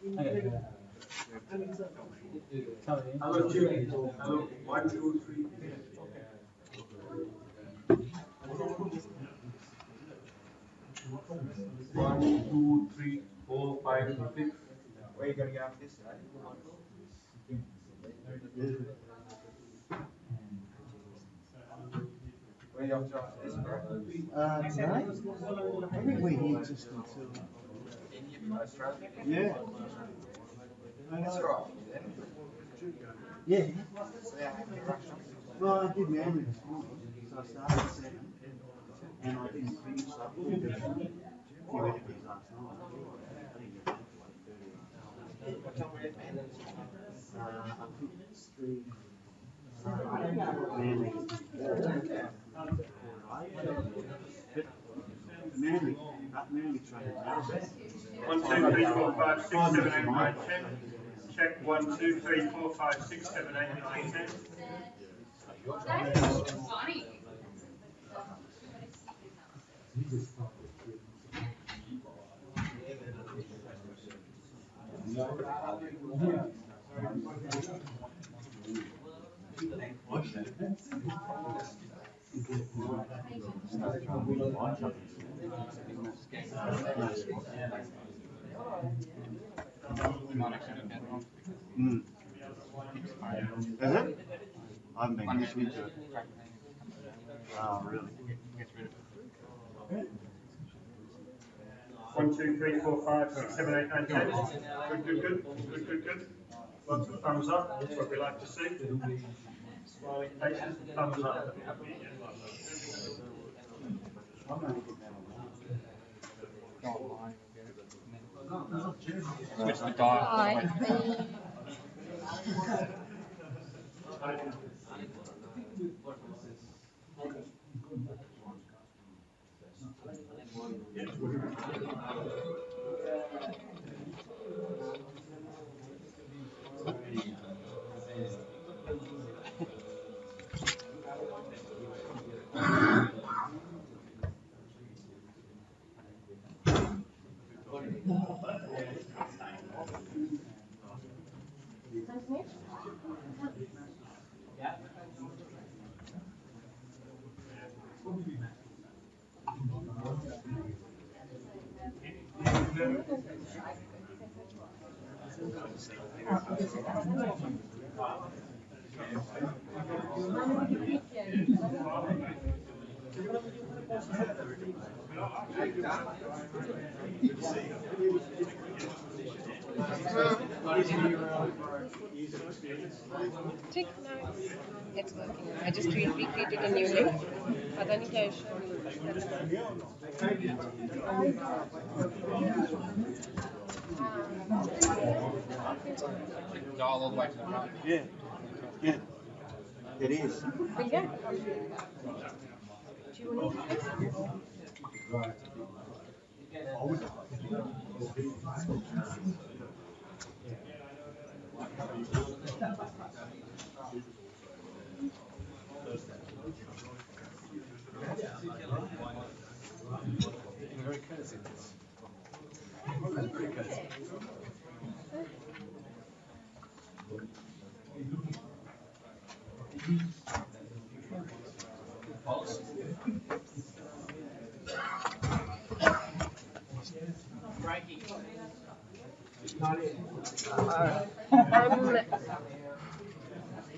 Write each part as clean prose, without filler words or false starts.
Hello, Jimmy. Hello. 1, 2, 3. One, two, three, 4, 5, 6. Where are you gonna get off this side? Where are you off to after this, bro? No. I think we're here just until. Australia? Yeah. That's right. Yeah. So yeah, how many rush hours? Well, I did Manly this morning, so I started at 7, and I didn't finish up with a few interviews last night. I didn't get back to 8:30. What time were you at Manly this morning? I think it's 3. Manly. Manly trained now. 1, 2, 3, 4, 5, 6, 7, 8, 9, 10. Check 1, 2, 3, 4, 5, 6, 7, 8, 9, 10. That's funny. Is it? I haven't been listening to it. Oh, really? 1, 2, 3, 4, 5, 6, 7, 8, 9, 10. Good. Lots of thumbs up. That's what we like to see. Smiling faces, thumbs up. Switch the dial. Take notes. It's working. I just recreated a new link. Authentication. Dial all the way to the right. Yeah. Yeah. It is. Will you? Do you want to Very cozy. That's pretty cozy.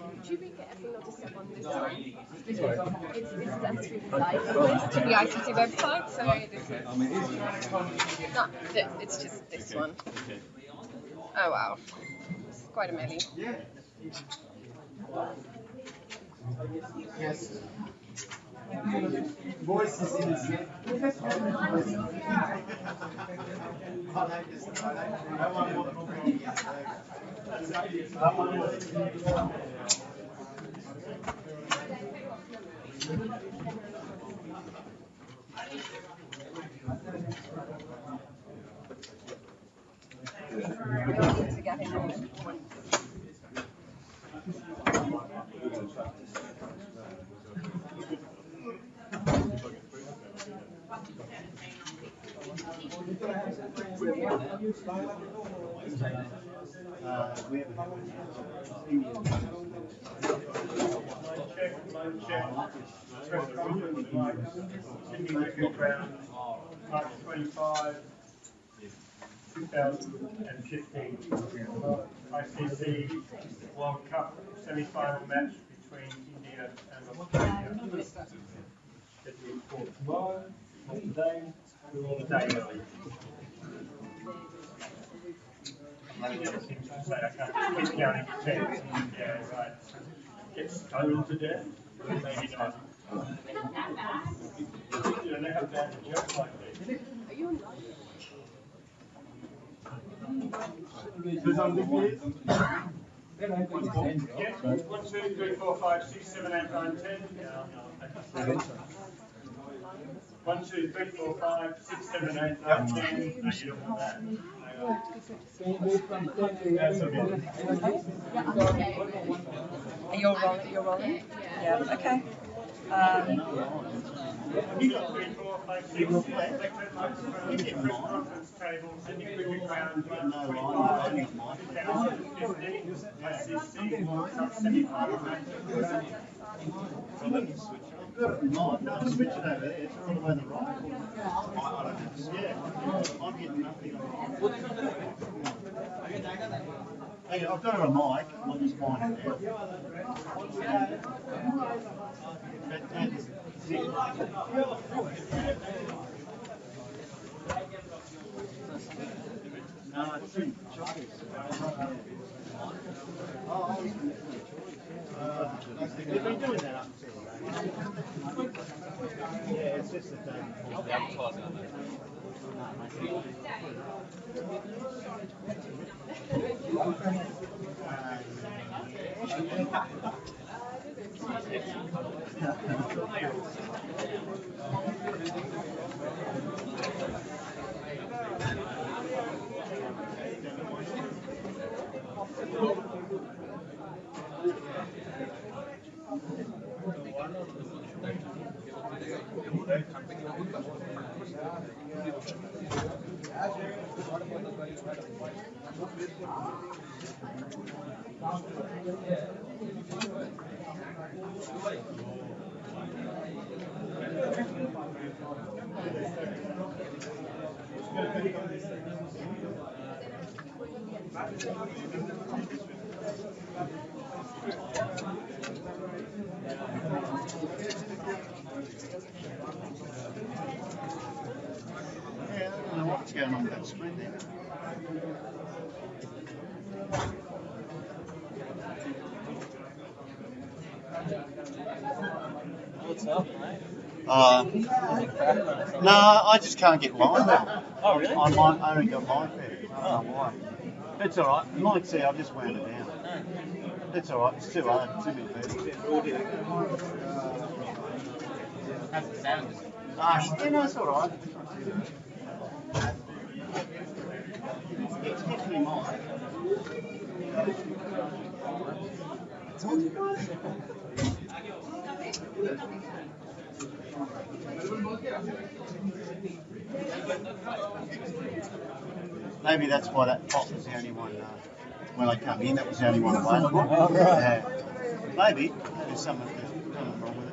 Would you be careful not to step on this one? This is actually live to the ICT website, so this is not it's just this one. Oh wow, it's quite a many. Yes. Voices in his head. We haven't had one yet. Loan check, press conference, Sydney Cricket Ground, March 25, 2015. ICC World Cup semi-final match between India and Australia. Scheduled for tomorrow, not today, or the day early. Maybe other things to say, I can't keep counting to 10. Yeah, right. Get stoned to death? Maybe not. You don't know how bad the joke might be. Are you on Who's on this list? Yes, 1, 2, 3, 4, 5, 6, 7, 8, 9, 10. Yeah, no. 1, 2, 3, 4, 5, 6, 7, 8, 9, 10. No, you don't want that. That's okay. And you're rolling? You're rolling? Yeah. Okay. 1, 2, 3, 4, 5, 6. Select microphone, press conference table, Sydney Cricket Ground, March 25, 2015. ICC World Cup semi-final match. No, switch it over there. It's all the way to the right. Yeah, I'm getting nothing on Hey, I've got a mic. I'll just find it now. That's it. No, it's in choice. We've been doing that up until yeah, it's just the day before. The advertising on that. Yeah, I don't know what's going on with that screen there. What's up, mate? No, I just can't get line now. Oh, really? I only got line there. I don't know why. It's alright. You might see I've just wound it down. It's alright. It's too hard. Too many people. How's it sound? Yeah, no, it's alright. It's definitely mine. Maybe that's why that pot was the only one, when I come in, that was the only one available. Oh, right. Yeah. Maybe there's something wrong with it.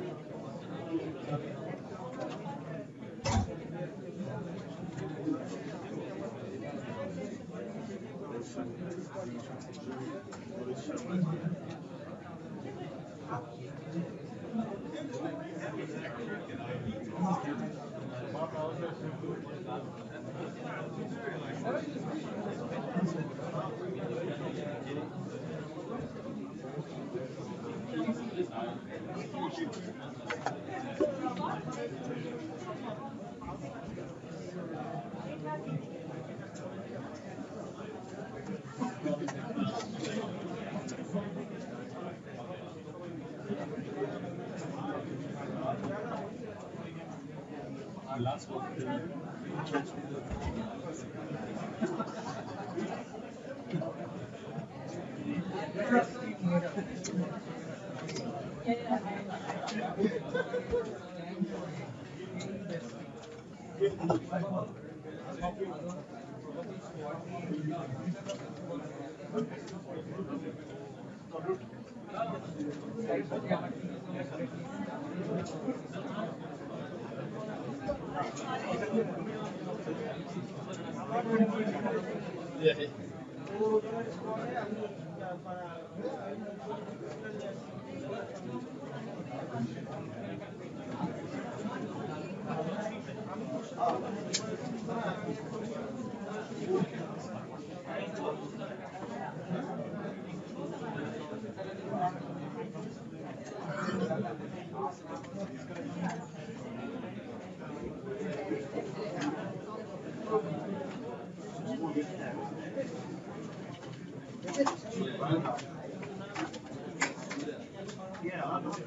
Yeah, I'm not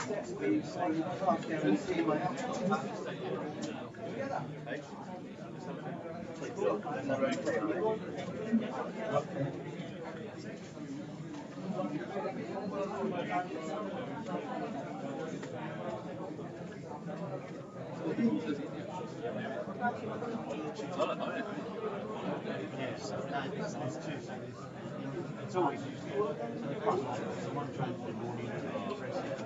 that's big, so you can't go and see my Yes, there's two, so it's always used to, so the front loader, so one trains in the morning and the rest of the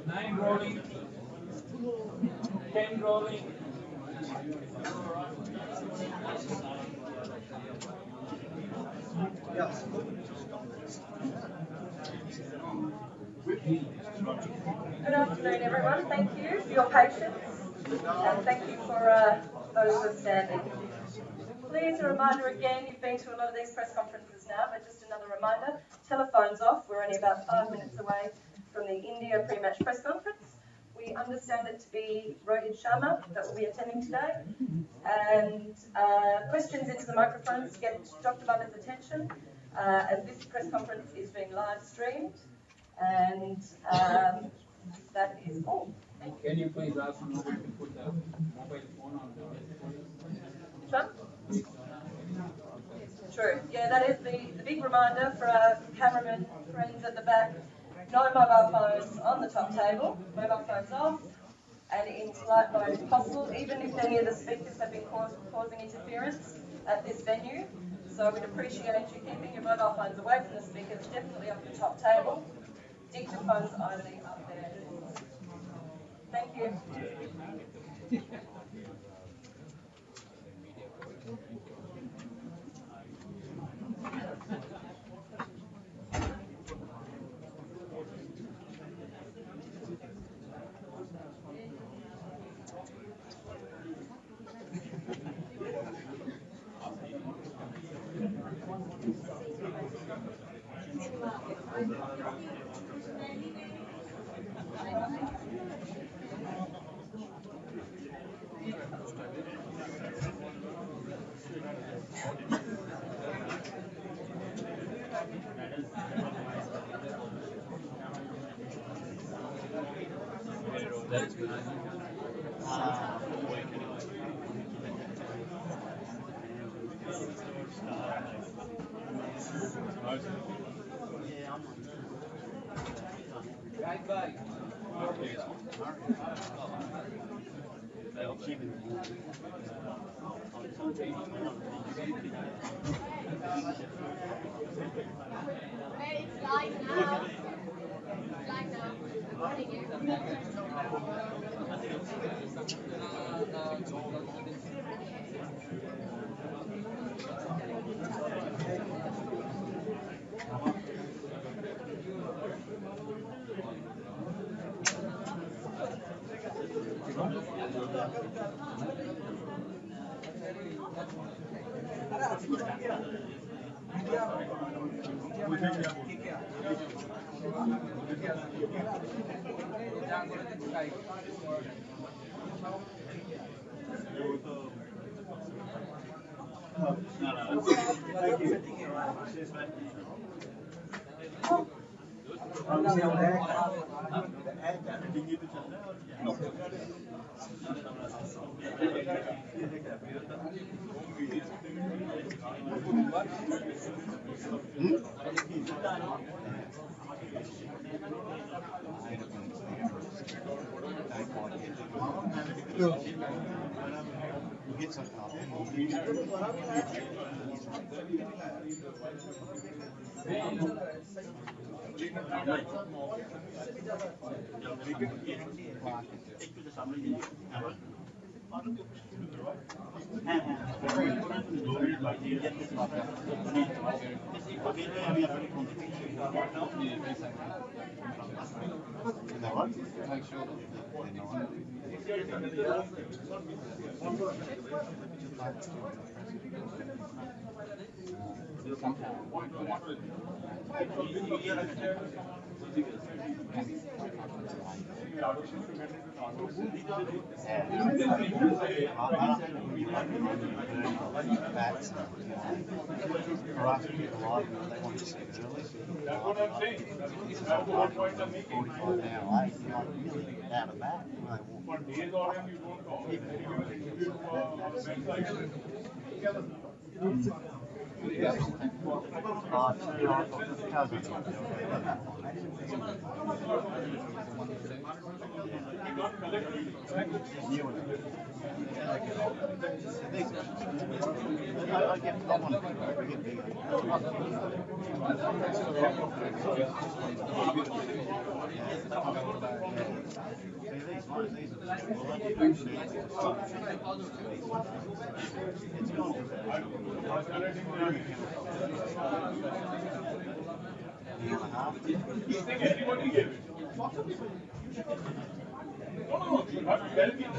Nine rolling, 10 rolling. Good afternoon, everyone. Thank you for your patience, and thank you for those who are standing. Please, a reminder again, you've been to a lot of these press conferences now, but just another reminder, telephones off. We're only about 5 minutes away from the India pre-match press conference. We understand it to be Rohit Sharma that will be attending today. And questions into the microphones get Dr. Butler's attention, as this press conference is being live streamed. And that is all. Can you please ask somebody to put the mobile phone on the... Which one? True. Yeah, that is the big reminder for our cameramen friends at the back. No mobile phones on the top table, mobile phones off, and in flight mode if possible, even if any of the speakers have been causing interference at this venue. So we'd appreciate you keeping your mobile phones away from the speakers, definitely off the top table. Dictaphones only up there. Thank you. Hey, it's live now. It's live now. I'm running Make sure that for us people like they want to see it early. That's what I'm saying. That's the whole point of making. 45 an hour late, you're like really out of bat. For days or when you don't call, you give website. Everybody gave it. No, you have to tell me.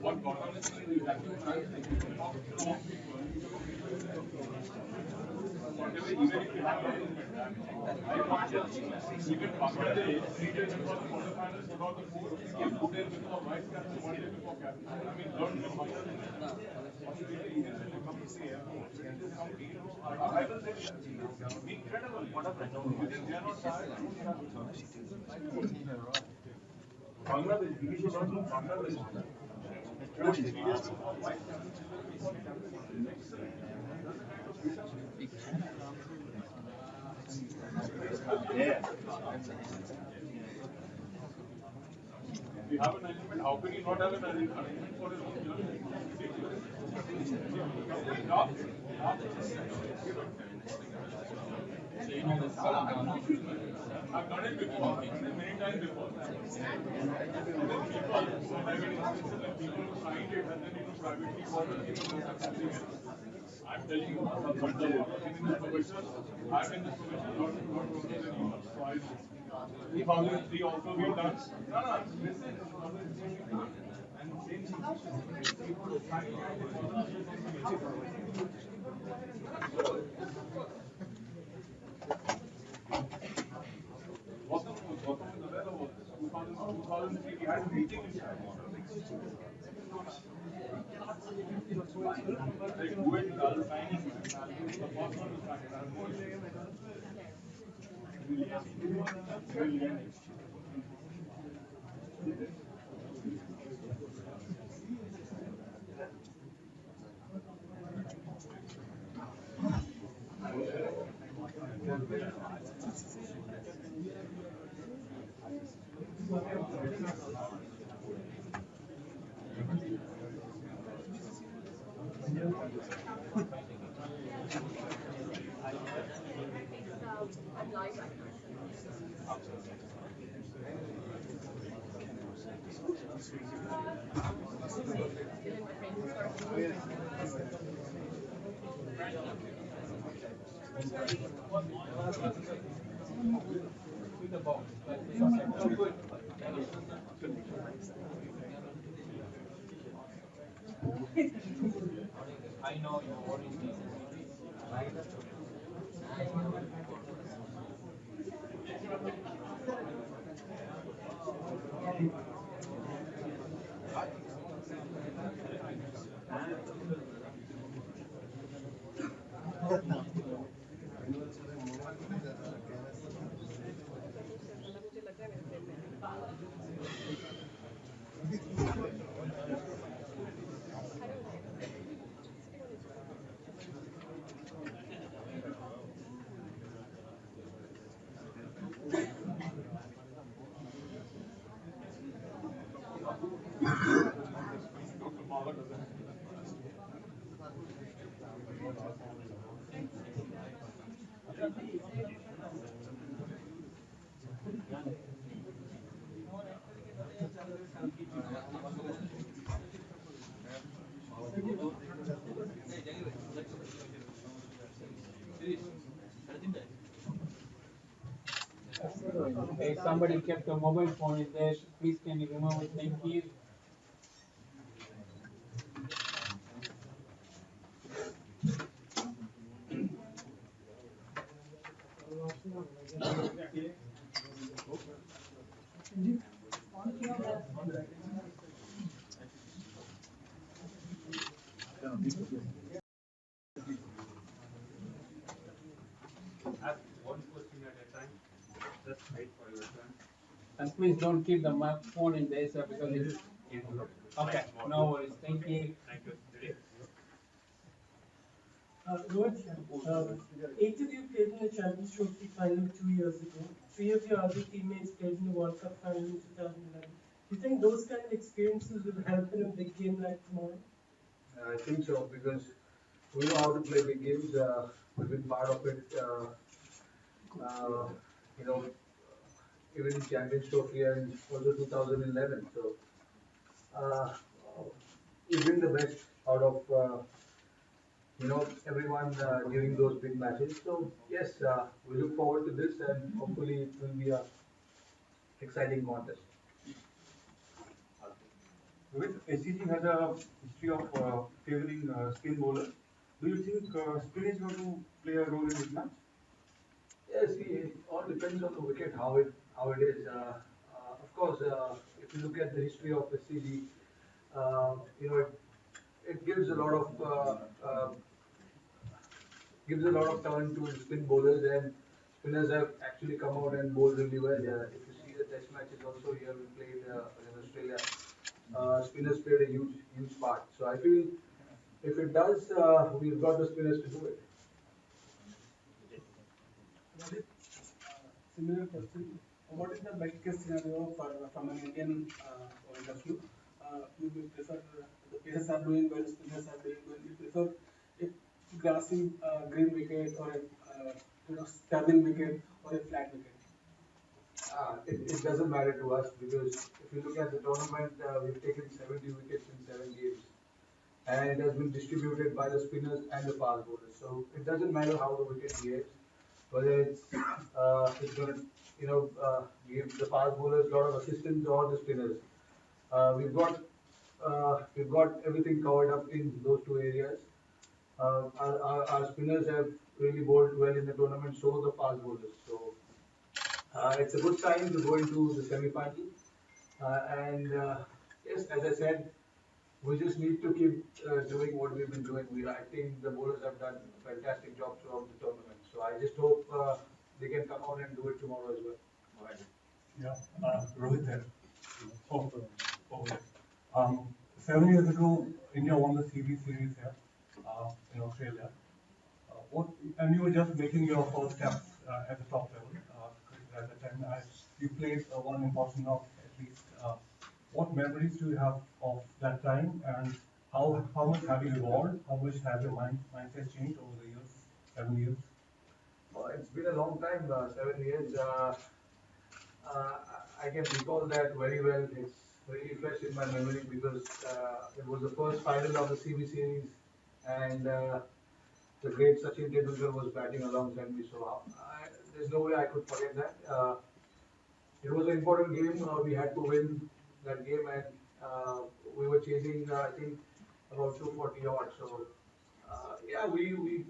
One bottom Whatever, even if you have even Bangladesh treated before the quarterfinals without the four, 2 days before vice captain, 1 day before captain. I mean, learn from Bangladesh. Australia initially come to the airport. They just come to, arrival day, incredible. Because they are not tired. Bangladesh, we need to learn from Bangladesh. 3 days before vice captain. Excellent. Yeah. If you have an arrangement, how can you not have an arrangement for his own journey? So you know this song now. I've done it before, I've done it many times before. People who signed it and then privately called it. I'm telling you, I've been in this profession, not working than you. So I know. 2003 also we've done. No, listen. And same thing. People who signed Gautam is aware about this. 2003, we had a meeting in China. Like, do it, I'll sign it. The first one to sign it. I'll go Brilliant. I'm live right I know your worries. If somebody kept a mobile phone in there, please can you remove it? Thank you. Ask one question at a time. Just wait for your turn. And please don't keep the phone in there, sir, because it's okay. No worries. Thank you. Thank you. Ready? Rohit, eight of you played in the Champions Trophy final 2 years ago. Three of your other teammates played in the World Cup final in 2011. Do you think those kind of experiences will help in a big game like tomorrow? I think so because we know how to play big games. We've been part of it. You know, even in Champions Trophy and also 2011. So we bring the best out of everyone during those big matches. So yes, we look forward to this and hopefully it will be a exciting contest. With SCG has a history of favoring spin bowlers. Do you think spin is going to play a role in this match? Yes, see, it all depends on the wicket, how it is. Of course, if you look at the history of SCG, it gives a lot of turn to the spin bowlers, and spinners have actually come out and bowled really well. If you see the test matches also here we played in Australia, spinners played a huge part. So I feel if it does, we've got the spinners to do it. Rohit, similar question. What is the best case scenario for from an Indian point of view? You will prefer the pacers are doing well, spinners are doing well. You prefer a grassy green wicket or a turning wicket or a flat wicket? It doesn't matter to us because if you look at the tournament, we've taken 70 wickets in 7 games, and it has been distributed by the spinners and the fast bowlers. So it doesn't matter how the wicket behaves, whether it's going to give the fast bowlers a lot of assistance or the spinners. Uh, we've got we've got everything covered up in those two areas. Our spinners have really bowled well in the tournament, so the fast bowlers. So it's a good sign to go into the semi-final. And yes, as I said, we just need to keep doing what we've been doing. I think the bowlers have done a fantastic job throughout the tournament. So I just hope they can come out and do it tomorrow as well. Yeah, Rohit there. Oh, okay. 7 years ago, India won the CB series here in Australia. What, and you were just making your first steps at the top level at the time. You played one important knock at least. What memories do you have of that time, and how much have you evolved? How much have your mindset changed over the years, 7 years? It's been a long time, 7 years. Uh, I can recall that very well. It's really fresh in my memory because it was the first final of the CB series, and the great Sachin Tendulkar was batting alongside me. So there's no way I could forget that. It was an important game. We had to win that game, and uh, we were chasing, I think, about 240 odd. So yeah, we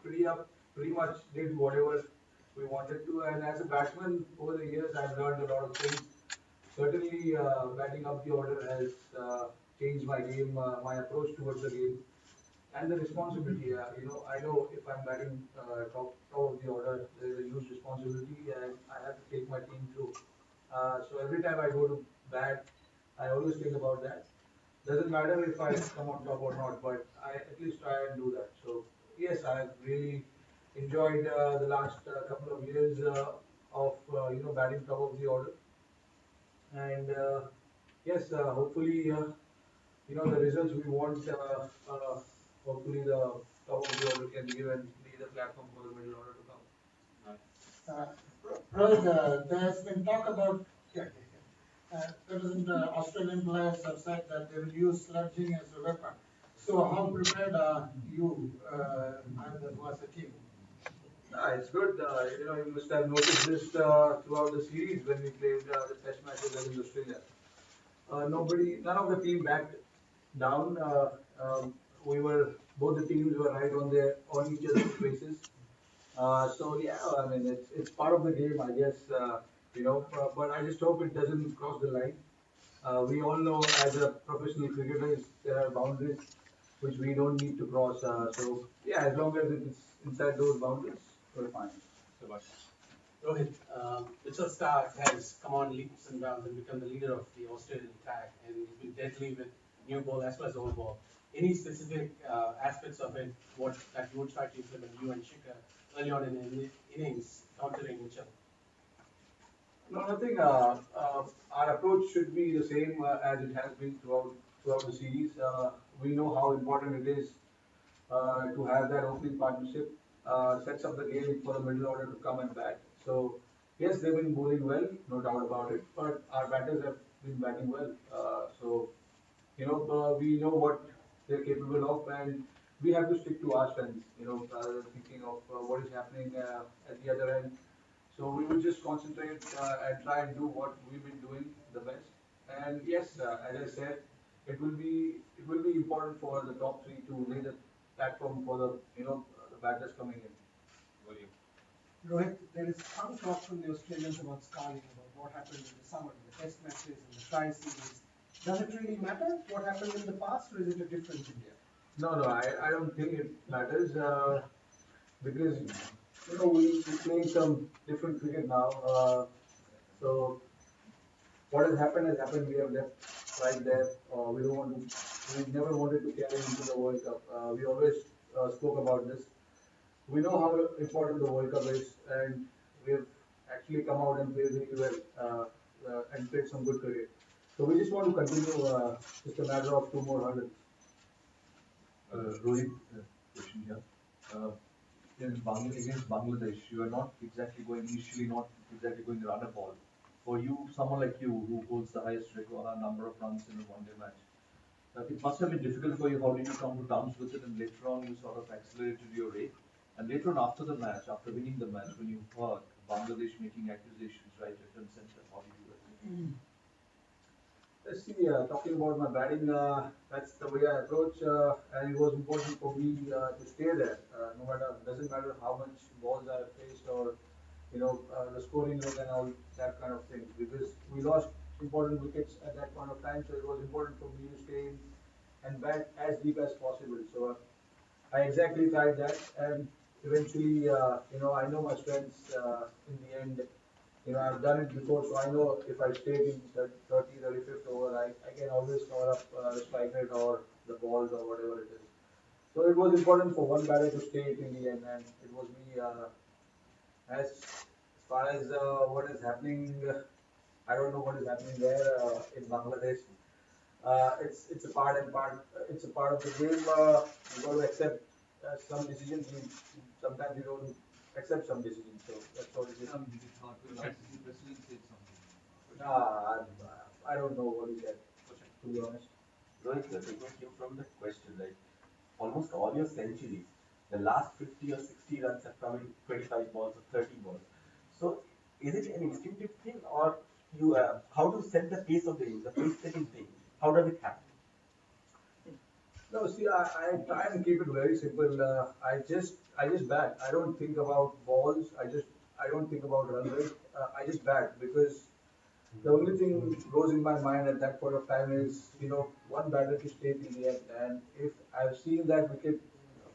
pretty much did whatever we wanted to. And as a batsman, over the years, I've learned a lot of things. Certainly, batting up the order has changed my game, my approach towards the game, and the responsibility. I know if I'm batting top of the order, there is a huge responsibility, and I have to take my team through. So every time I go to bat, I always think about that. Doesn't matter if I come on top or not, but I at least try and do that. So yes, I've really enjoyed the last couple of years of batting top of the order, and yes, hopefully the results we want. Hopefully the top of the order can give and be the platform for the middle order to come. Uh, Rohit, there has been talk about, there is Australian players have said that they will use sledging as a weapon. So how prepared are you and as a team? It's good. You must have noticed this throughout the series when we played the test matches against Australia. None of the team backed down. We were both the teams were right on each other's faces. So yeah, I mean it's part of the game, I guess. But I just hope it doesn't cross the line. We all know as a professional cricketers there are boundaries which we don't need to cross. So yeah, as long as it's inside those boundaries, we're fine. Rohit, Mitchell Starc has come on leaps and bounds and become the leader of the Australian attack, and he's been deadly with new ball as well as old ball. Any specific aspects of it, what that you would try to implement, you and Shikhar, early on in the innings, countering Mitchell? No, nothing. Our approach should be the same as it has been throughout the series. We know how important it is to have that opening partnership. Sets up the game for the middle order to come and bat. So yes, they've been bowling well, no doubt about it. But our batters have been batting well. We know what they're capable of, and we have to stick to our strengths. Rather than thinking of what is happening at the other end. So we will just concentrate and try and do what we've been doing the best. And yes, as I said, it will be important for the top three to lay the platform for the the batters coming in. William. Rohit, there is some talk from the Australians about scarring, about what happened in the summer, in the test matches and the tri-series. Does it really matter what happened in the past, or is it a different India? No, no, I don't think it matters because we're playing some different cricket now. So what has happened has happened. We have left right there. We don't want to. We never wanted to carry into the World Cup. We always spoke about this. We know how important the World Cup is, and we've actually come out and played really well and played some good cricket. So we just want to continue. Just a matter of two more hurdles. Rohit, question here. Uh, against Bangladesh, you are not exactly going initially, not exactly going to run a ball. For you, someone like you who holds the highest record, number of runs in a one-day match, it must have been difficult for you. How did you come to terms with it? And later on, you sort of accelerated your rate. And later on, after the match, after winning the match, when you heard Bangladesh making accusations right, left, and center, how did you react? Let's see, talking about my batting, that's the way I approach, and it was important for me to stay there. No matter, doesn't matter how much balls I faced or the scoring rate and all that kind of thing. Because we lost important wickets at that point of time, so it was important for me to stay in and bat as deep as possible. So I exactly tried that, and eventually, I know my strengths in the end. I've done it before, so I know if I stay in the 30, 35th over, I can always cover up the strike rate or the balls or whatever it is. So it was important for one batter to stay in the end, and it was me. As far as what is happening, I don't know what is happening there in Bangladesh. It's a part and part. It's a part of the game. You got to accept some decisions. Sometimes you don't accept some decisions. So that's what it is. ICC president said something. I don't know what he said, to be honest. Rohit, taking cue from the question, like almost all your centuries, the last 50 or 60 runs have come in 25 balls or 30 balls. So, is it an instinctive thing, or you how to set the pace of the game, the pace setting thing? How does it happen? No, see, I try and keep it very simple. I just bat. I don't think about balls. I don't think about run rate. I just bat because the only thing goes in my mind at that point of time is, one batter to stay till the end. And if I've seen that wicket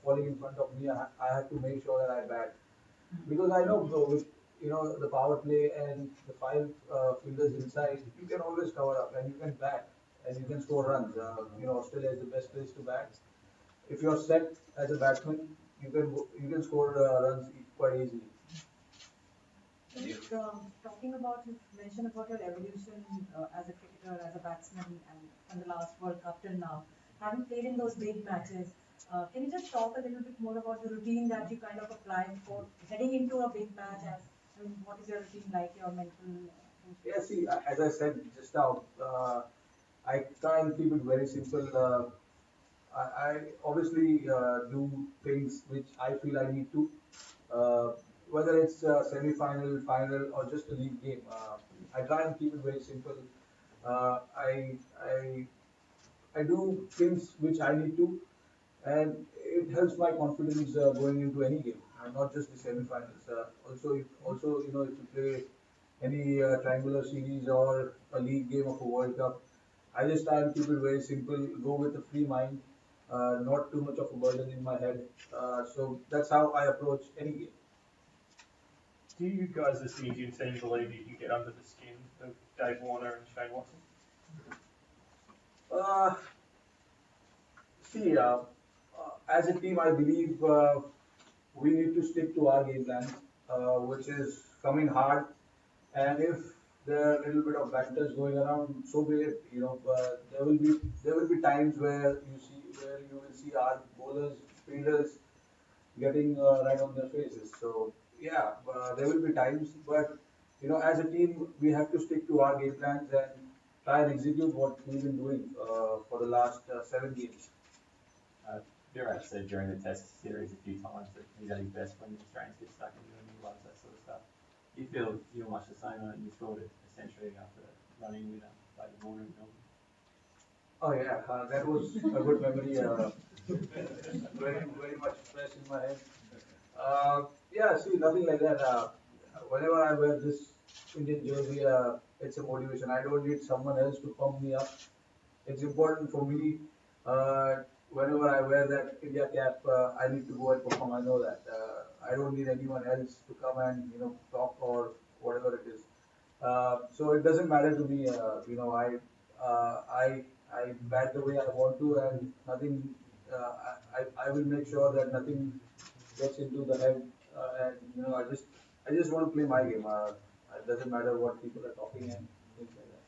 falling in front of me, I have to make sure that I bat. Because I know with, the power play and the five fielders inside, you can always cover up and you can bat and you can score runs. Australia is the best place to bat. If you're set as a batsman, you can score runs quite easily. Talking about, you mentioned about your evolution as a cricketer, as a batsman, and from the last World Cup till now, having played in those big matches, can you just talk a little bit more about the routine that you kind of apply for heading into a big match? What is your routine like, your mental? Yeah, see, as I said just now, I try and keep it very simple. I obviously do things which I feel I need to, uh, whether it's semi-final, final, or just a league game. I try and keep it very simple. Uh, I, I I do things which I need to, and it helps my confidence going into any game, not just the semi-finals. Also, if you play any triangular series or a league game of a World Cup, I just try and keep it very simple, go with a free mind, not too much of a burden in my head. So that's how I approach any game. Do you guys, as the Indian team, believe you can get under the skin of Dave Warner and Shane Watson? Uh, See, as a team, I believe we need to stick to our game plan, which is coming hard. And if there are a little bit of factors going around, so be it. There will be times where you will see our bowlers, fielders getting right on their faces. So yeah, there will be times, but as a team, we have to stick to our game plans and try and execute what we've been doing for the last 7 games. Virat said during the Test series a few times that he's at his best when the Australians get stuck into him. He loves that sort of stuff. You feel much the same, and you scored a century after running with at the moment, you know. Oh yeah, that was a good memory. Very much fresh in my head. Yeah, see, nothing like that. Whenever I wear this Indian jersey, it's a motivation. I don't need someone else to pump me up. It's important for me. Whenever I wear that India cap, I need to go and perform. I know that. I don't need anyone else to come and talk or whatever it is. So it doesn't matter to me. I bat the way I want to, and nothing. I will make sure that nothing gets into the head, and I just want to play my game. It doesn't matter what people are talking and things like that.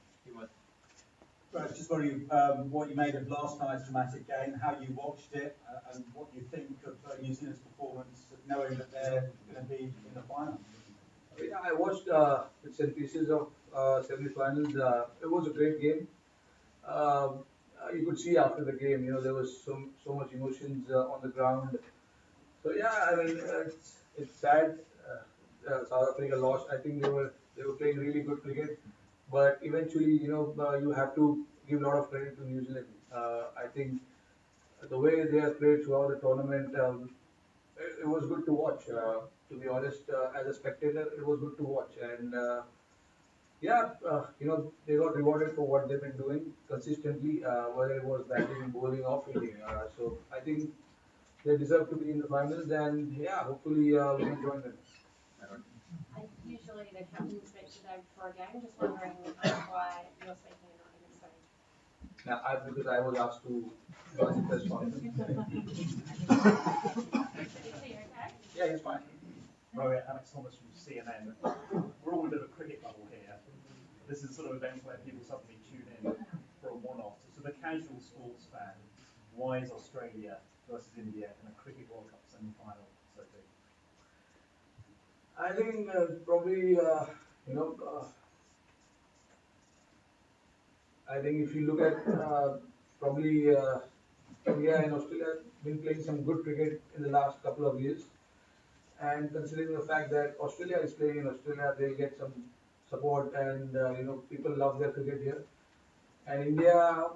Right, just wondering what you made of last night's dramatic game, how you watched it, and what you think of New Zealand's performance, knowing that they're going to be in the final. Yeah, I watched bits and pieces of semi-finals. It was a great game. You could see after the game, there was so much emotions on the ground. So yeah, I mean, it's sad. South Africa lost. I think they were playing really good cricket, but eventually, you have to give a lot of credit to New Zealand. I think the way they have played throughout the tournament, it was good to watch. To be honest, as a spectator, it was good to watch, and yeah, they got rewarded for what they've been doing consistently, whether it was batting, bowling, or fielding. So I think they deserve to be in the finals, and yeah, hopefully we can join them. Usually the captain speaks the day before a game. Just wondering why you're speaking and not him instead. Now, because I was asked to join the press conference. Is he okay? Yeah, he's fine. Right, Alex Thomas from CNN. We're all in a bit of a cricket bubble here. This is the sort of event where people suddenly tune in for a one-off. So the casual sports fan, why is Australia versus India in a Cricket World Cup semi-final so big? I think probably, I think if you look at probably India and Australia have been playing some good cricket in the last couple of years. And considering the fact that Australia is playing in Australia, they'll get some support, and people love their cricket here. And India,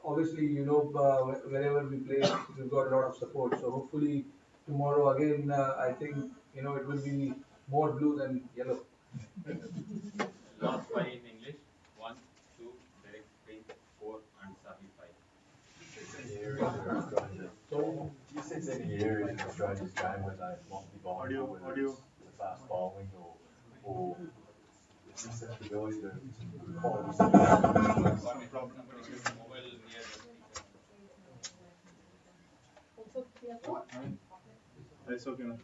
obviously, wherever we play, we've got a lot of support. So hopefully tomorrow again, I think it will be more blue than yellow. Last five in English. 1, 2, Derek 3, 4, and Sabi 5. So, do you sense any areas in Australia's game where they might be bowling, whether it's the fast bowling or the susceptibility to some quality? It's okay now.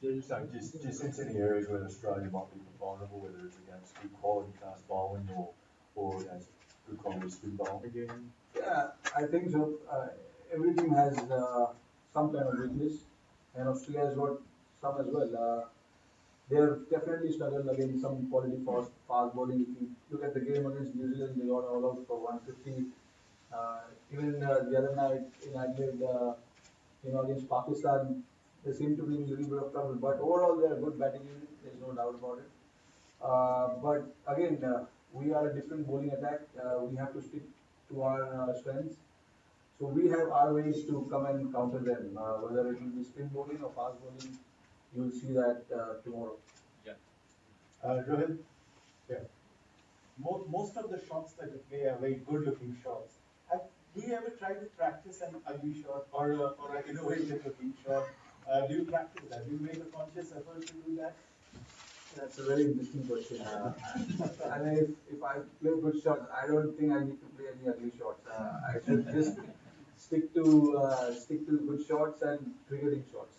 Yeah, just saying, do you sense any areas where Australia might be vulnerable, whether it's against good quality fast bowling or against good quality spin bowling? Again, yeah, I think so. Every team has some kind of weakness, and Australia has got some as well. They have definitely struggled against some quality fast bowling. If you look at the game against New Zealand, they got all out for 150. Even the other night in Adelaide, against Pakistan, they seem to be in a little bit of trouble. But overall, they are a good batting unit. There's no doubt about it. But again, we are a different bowling attack. We have to stick to our strengths. So we have our ways to come and counter them. Whether it will be spin bowling or fast bowling, you will see that tomorrow. Yeah. Rohit? Yeah. Most of the shots that you play are very good-looking shots. Do you ever try to practice an ugly shot or an innovative-looking shot? Do you practice that? Do you make a conscious effort to do that? That's a very interesting question. I mean, if I play good shots, I don't think I need to play any ugly shots. I should just stick to good shots and cricketing shots.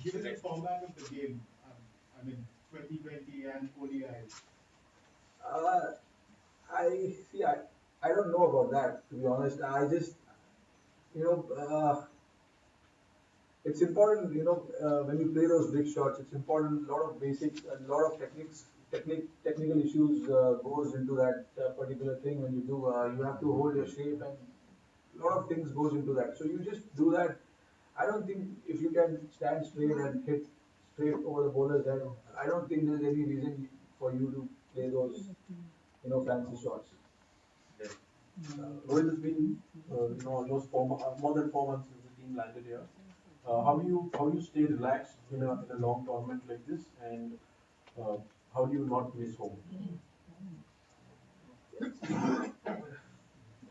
Given the format of the game, I mean, 2020 and ODIs. I don't know about that, to be honest. I just, it's important, when you play those big shots, it's important, a lot of basics, a lot of technical issues goes into that particular thing when you do. You have to hold your shape, and a lot of things goes into that. So you just do that. I don't think if you can stand straight and hit straight over the bowler's head, I don't think there's any reason for you to play those, fancy shots. Rohit, has been almost more than 4 months since the team landed here. How do you stay relaxed in a long tournament like this, and how do you not miss home?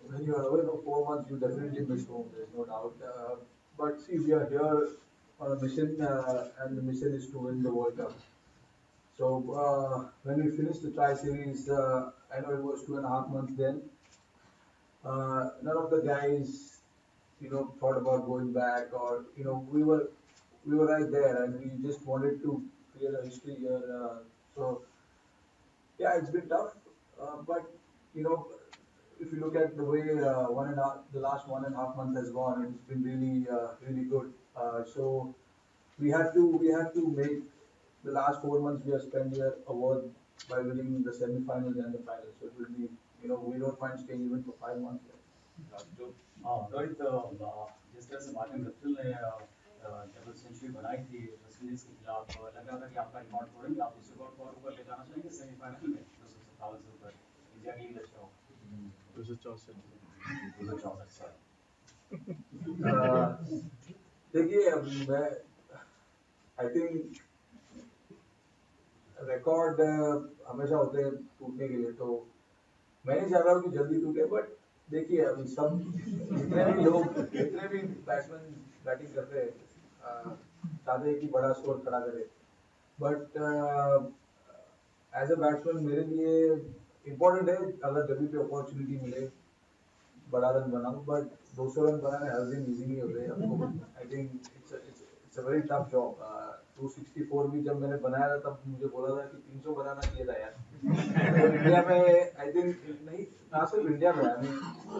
When you are away for 4 months, you definitely miss home. There's no doubt. But see, we are here on a mission, and the mission is to win the World Cup. So when we finished the Tri Series, I know it was 2.5 months then. None of the guys, thought about going back, or we were right there, and we just wanted to create a history here. So yeah, it's been tough, but you know, if you look at the way the last 1.5 months has gone, it's been really good. So we have to make the last 4 months we have spent here a worth by winning the semi-finals and the finals. So it will be, we don't mind staying even for 5 months here. Rohit जिस तरह से Martin Guptill ने double century बनाई थी West Indies के खिलाफ लग रहा था कि आपका रिकॉर्ड तोड़ेंगे आप उस रिकॉर्ड को और ऊपर ले जाना चाहेंगे सेमीफाइनल में 257 से ऊपर इंडिया के लिए अच्छा हो 264 देखिए मैं आई थिंक रिकॉर्ड हमेशा होते हैं टूटने के लिए, तो मैं नहीं चाह रहा हूँ कि जल्दी टूटे, बट देखिए अभी सब जितने भी बैट्समैन बैटिंग करते हैं चाहते हैं कि बड़ा स्कोर खड़ा करे, बट एज अ बैट्समैन मेरे लिए इम्पोर्टेंट है अगर जब भी अपॉर्चुनिटी मिले बड़ा रन बनाऊं, बट 200 रन बनाने हर दिन इजी नहीं होते आपको. I think it's a very tough job. 264 भी जब मैंने बनाया था तब मुझे बोला था कि 300 बनाना चाहिए था यार. तो इंडिया में आई थिंक नहीं, ना सिर्फ इंडिया में, आई मीन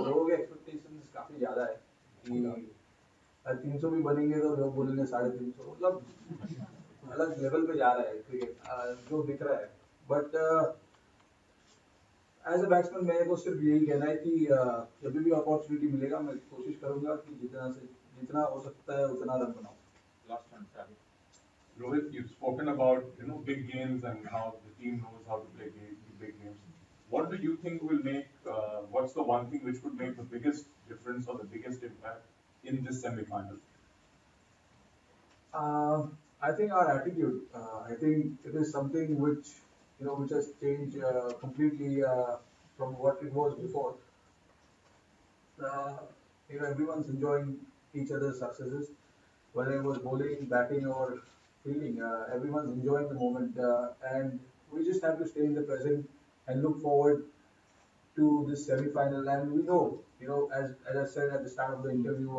लोगों के एक्सपेक्टेशंस काफी ज्यादा है कि 300 भी बनेंगे तो लोग बोलेंगे 350. मतलब अलग लेवल पे जा रहा है क्रिकेट जो दिख रहा है, बट एज अ बैट्समैन मेरे को सिर्फ यही कहना है कि जब भी अपॉर्चुनिटी मिलेगा मैं कोशिश करूंगा कि जितना हो सकता है उतना रन बनाऊं. Last one, Sabi. Rohit, you've spoken about big games and how the team knows how to play big games. What do you think will make? What's the one thing which would make the biggest difference or the biggest impact in this semi-final? I think our attitude. I think it is something which which has changed completely from what it was before. Everyone's enjoying each other's successes, whether it was bowling, batting, or fielding. Everyone's enjoying the moment, and we just have to stay in the present and look forward to this semi-final. And we know, as I said at the start of the interview,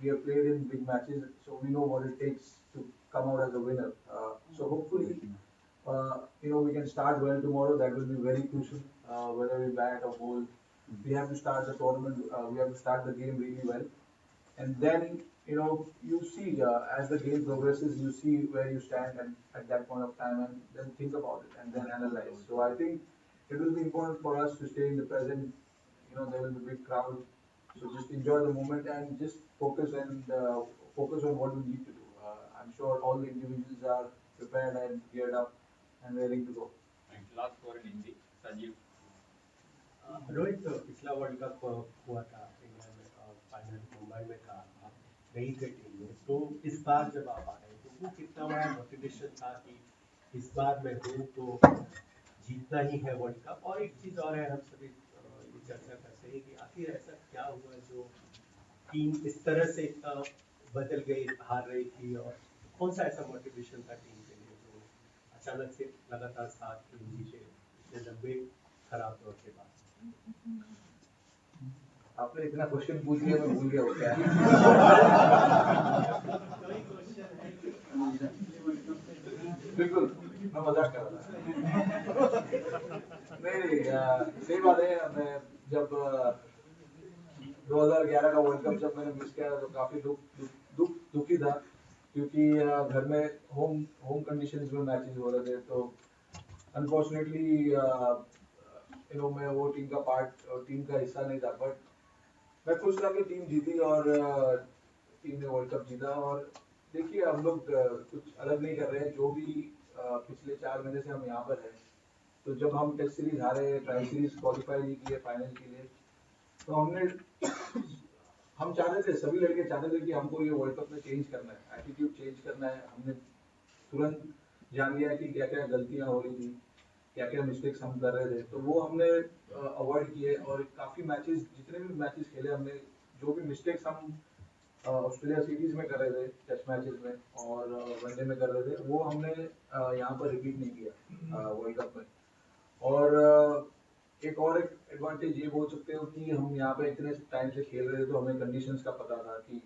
we have played in big matches, so we know what it takes to come out as a winner. So hopefully, we can start well tomorrow. That will be very crucial. Whether we bat or bowl, we have to start the tournament. We have to start the game really well, and then you see as the game progresses, you see where you stand and at that point of time, and then think about it and then analyze. So I think it will be important for us to stay in the present. There will be a big crowd, so just enjoy the moment and just focus on what we need to do. I'm sure all the individuals are prepared and geared up and ready to go. Last for in Hindi, Sanjeev. Rohit पिछला world cup हुआ था India में, final Mumbai में था, आप नहीं थे team में, तो इस बार जब आप आए तो वो कितना बड़ा मोटिवेशन था कि इस बार मैं हूँ तो जीतना ही है वर्ल्ड कप. और एक चीज़ और है, हम सभी ये चर्चा करते हैं कि आखिर ऐसा क्या हुआ जो टीम इस तरह से बदल गई, हार रही थी, और कौन सा ऐसा मोटिवेशन था टीम के लिए जो अचानक से लगातार 7 गेम जीते इतने लंबे खराब दौर के बाद. आपने इतना क्वेश्चन पूछ लिया मैं भूल गया हो क्या. बिल्कुल मैं मजाक कर रहा था. नहीं सही बात है. मैं जब 2011 का वर्ल्ड कप जब मैंने मिस किया तो काफी दुखी था, क्योंकि घर में होम कंडीशंस में मैचेस हो रहे थे. तो अनफॉर्चुनेटली मैं वो टीम का हिस्सा नहीं था, बट मैं खुश था कि टीम जीती और टीम ने वर्ल्ड कप जीता. और देखिए हम लोग कुछ अलग नहीं कर रहे हैं, जो भी पिछले 4 महीने से हम यहाँ पर हैं, तो जब हम टेस्ट सीरीज हारे, ट्राई सीरीज क्वालिफाई नहीं किए फाइनल के लिए, तो हम चाहते थे, सभी लड़के चाहते थे कि हमको ये वर्ल्ड कप में चेंज करना है, एटीट्यूड चेंज करना है। हमने तुरंत जान लिया कि क्या क्या गलतियां हो रही थी, क्या क्या मिस्टेक्स हम कर रहे थे, तो वो हमने अवॉइड किए। और काफी मैचेस, जितने भी मैचेस खेले हमने, जो भी मिस्टेक्स हम ऑस्ट्रेलिया सीरीज में कर रहे थे, टेस्ट मैचेस में और वनडे में कर रहे थे, वो हमने यहाँ पर रिपीट नहीं किया वर्ल्ड कप में। और एक एडवांटेज ये बोल सकते हो कि हम यहाँ पे इतने टाइम से खेल रहे थे, तो हमें कंडीशंस का पता था कि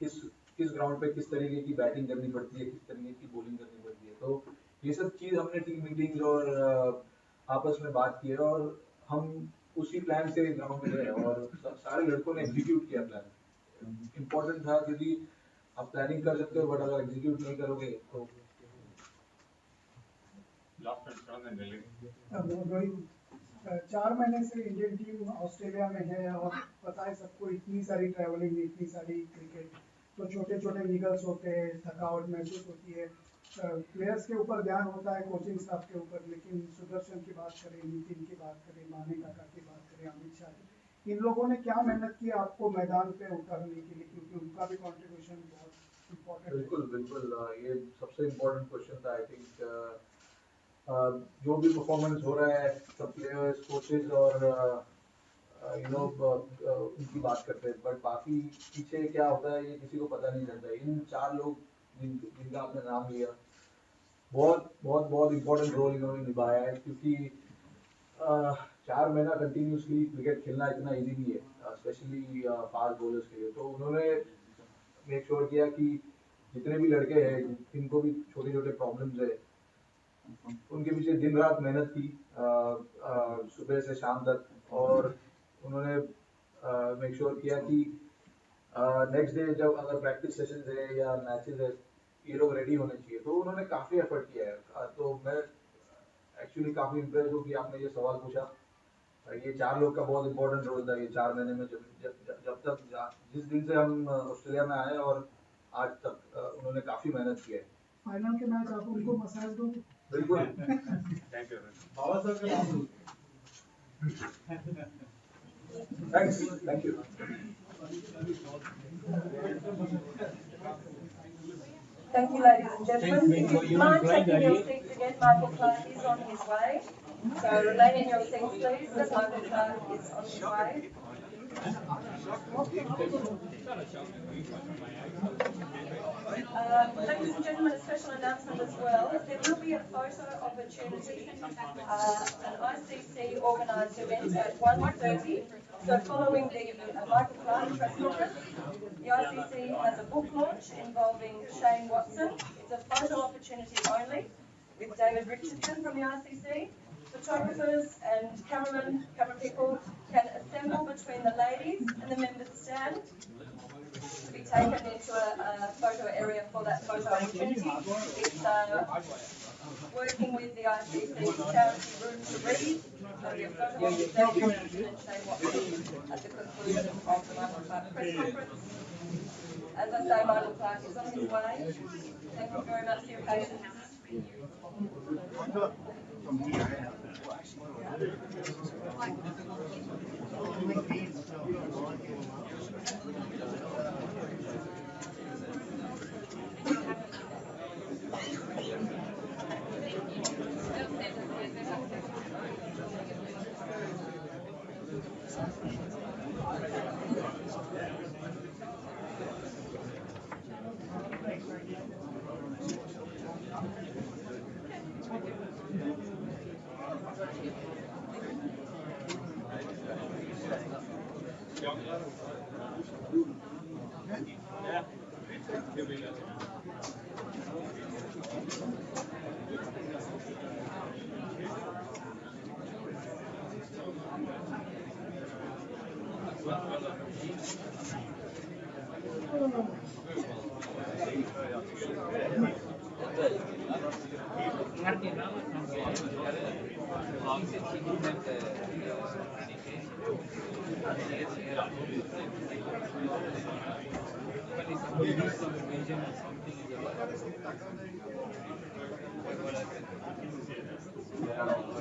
किस किस ग्राउंड पे किस तरीके की बैटिंग करनी पड़ती है, किस तरीके की बॉलिंग करनी पड़ती है। तो ये सब चीज हमने टीम मीटिंग्स और आपस में बात की है, और हम उसी प्लान से ग्राउंड में गए और सारे लड़कों ने एग्जीक्यूट किया प्लान। इम्पोर्टेंट था, क्योंकि आप प्लानिंग कर सकते हो बट अगर एग्जीक्यूट नहीं करोगे तो रोहित, 4 महीने से इंडियन टीम ऑस्ट्रेलिया में है और पता है सबको, इतनी सारी ट्रैवलिंग, इतनी सारी क्रिकेट, तो छोटे छोटे निगल्स होते हैं, थकावट महसूस होती है, प्लेयर्स के ऊपर ध्यान होता है, कोचिंग स्टाफ के ऊपर। लेकिन सुदर्शन की बात करें, नितिन की बात करें, माने काका की बात करें, अमित शाह की, इन लोगों ने क्या मेहनत की आपको मैदान पे उतारने के लिए, क्योंकि उनका भी कंट्रीब्यूशन बहुत इम्पोर्टेंट है। बिल्कुल बिल्कुल, ये सबसे इम्पोर्टेंट क्वेश्चन था। आई थिंक जो भी परफॉर्मेंस हो रहा है, सब प्लेयर्स, कोचेज और उनकी बात करते हैं, बट बाकी पीछे क्या होता है ये किसी को पता नहीं चलता। इन 4 लोग जिनका आपने नाम लिया, बहुत बहुत बहुत इम्पोर्टेंट रोल इन्होंने निभाया है, क्योंकि 4 महीना कंटिन्यूसली क्रिकेट खेलना इतना इजी नहीं है, स्पेशली फास्ट बॉलर्स के लिए। तो उन्होंने मेक श्योर किया कि जितने भी लड़के हैं, जिनको भी छोटे छोटे प्रॉब्लम्स है, उनके पीछे दिन रात मेहनत की, सुबह से शाम तक। और उन्होंने मेक श्योर किया कि नेक्स्ट डे जब अगर प्रैक्टिस सेशंस है या मैचेस है, ये लोग रेडी होने चाहिए। तो उन्होंने काफी एफर्ट किया है। तो मैं एक्चुअली काफी इम्प्रेस हूँ कि आपने ये सवाल पूछा। ये 4 लोग का बहुत इंपॉर्टेंट रोल था ये 4 महीने में, जब तक जिस दिन से हम ऑस्ट्रेलिया में आए और आज तक उन्होंने काफी मेहनत की है। फाइनल के मैच आप उनको मसाज दो। बिल्कुल। थैंक यू बाबा सर का नाम thanks, thank you. Thank you, ladies and gentlemen. If you mind taking your seats again, Michael Clark is on his way. So remain in your seats, please. Michael Clark is on his way. Ladies and gentlemen, a special announcement as well. There will be a photo opportunity, an ICC organised event at 1:30. So following the Michael Clark press conference, the ICC has a book launch involving Shane Watson. It's a photo opportunity only with David Richardson from the ICC. Photographers and camera people can assemble between the ladies and the members stand to be taken into a photo area for that photo opportunity. It's working with the ICC's charity Room to Read. There'll be a photo of David Richardson and Shane Watson at the conclusion of the Michael Clark press conference. As I say, Michael Clark is on his way. Thank you very much for your patience.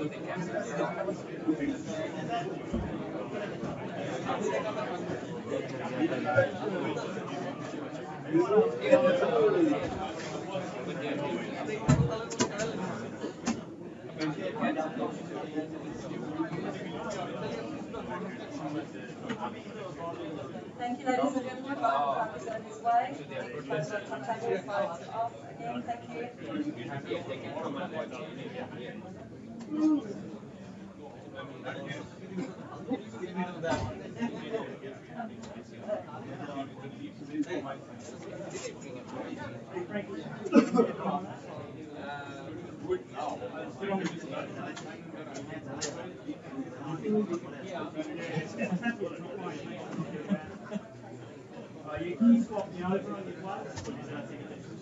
Thank you, ladies and gentlemen. Welcome to Service Way. Close the contact lights off again. Thank you. You swap me over on your class?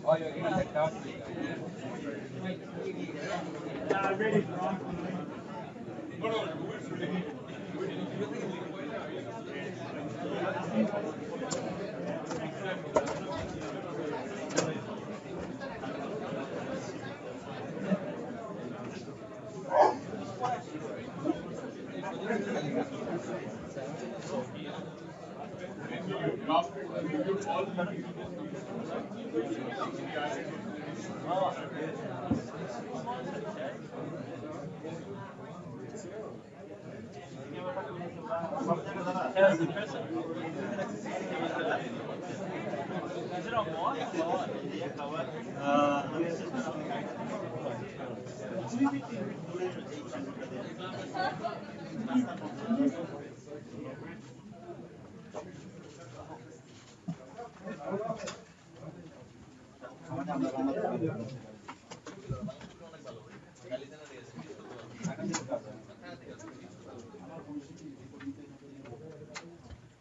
Oh, you're getting the top. Ready for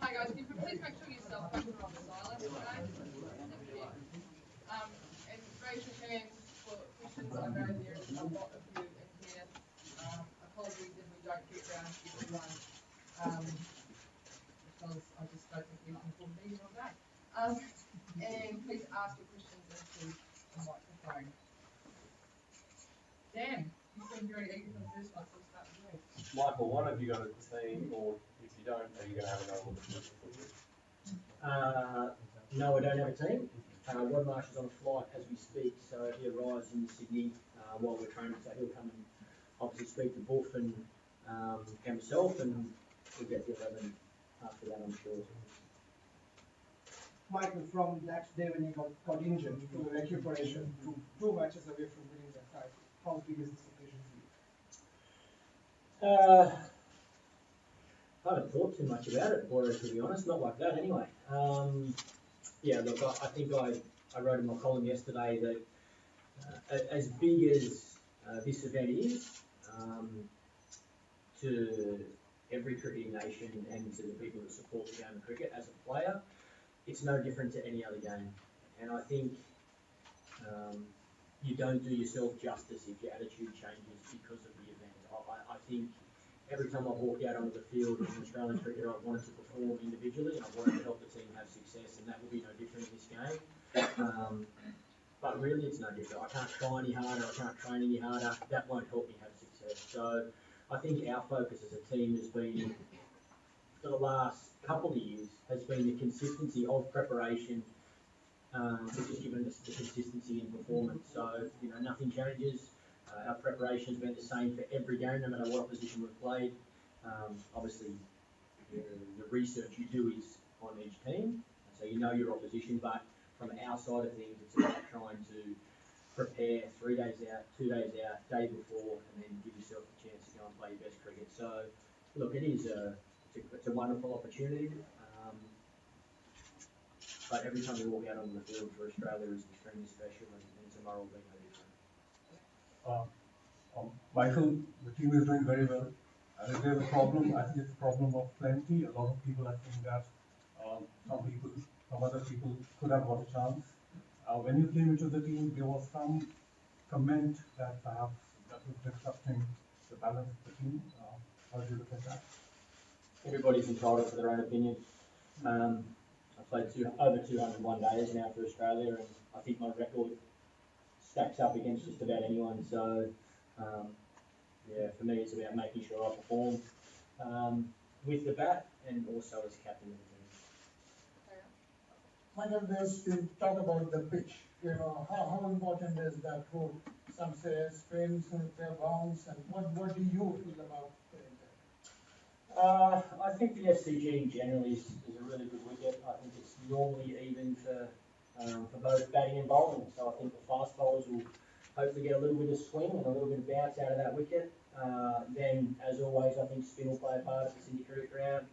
Hi guys, if you could please make sure your cell phones are on silent today. And raise your hands for questions. I know there's a lot of you in here. Apologies if we don't get round to everyone, because I just don't think we can pull the meeting all day. And please ask your questions into the microphone. Dan, you seem very eager for the first one, so we'll start with you. Michael, what have you got a team, or if you don't, are you going to have another look at this? No, I don't have a team. Rod Marsh is on a flight as we speak, so he arrives in Sydney while we're training, so he'll come and obviously speak to Buff and himself, and we'll get the 11 after that, I'm sure. Michael, from that day when you got injured to recuperation to 2 matches away from winning that tie, how big is this occasion for you? I haven't thought too much about it, Boris, to be honest, not like that anyway. Yeah, look, I think I wrote in my column yesterday that as big as this event is to every cricketing nation and to the people that support the game of cricket as a player, it's no different to any other game. And I think you don't do yourself justice if your attitude changes because of the event. I think every time I've walked out onto the field as an Australian cricketer, I've wanted to perform individually and I've wanted to help the team have success, and that will be no different in this game. But really, it's no different. I can't try any harder, I can't train any harder. That won't help me have success. So I think our focus as a team has been, for the last couple of years, has been the consistency of preparation, which has given us the consistency in performance. So, nothing changes. Our preparation has been the same for every game, no matter what opposition we've played. Obviously, the research you do is on each team, so you know your opposition, but from our side of things, it's about trying to prepare 3 days out, 2 days out, day before, and then give yourself a chance to go and play your best cricket. So, look, it's a wonderful opportunity, but every time we walk out onto the field for Australia is extremely special, and tomorrow will be no different. Michael, the team is doing very well. And if there's a problem, I think it's a problem of plenty. A lot of people are saying that some other people could have got a chance. When you came into the team, there was some comment that perhaps that was disrupting the balance of the team. How do you look at that? Everybody's entitled to their own opinion. I've played over 201 days now for Australia, and I think my record stacks up against just about anyone. So yeah, for me it's about making sure I perform with the bat and also as captain of the team. Michael, there's been talk about the pitch. How important is that road? Some say spin, some say bounce, and what do you feel about that? I think the SCG in general is a really good wicket. I think it's normally even for both batting and bowling. So I think the fast bowlers will hopefully get a little bit of swing and a little bit of bounce out of that wicket. Then, as always, I think spin will play a part if it's in the cricket ground.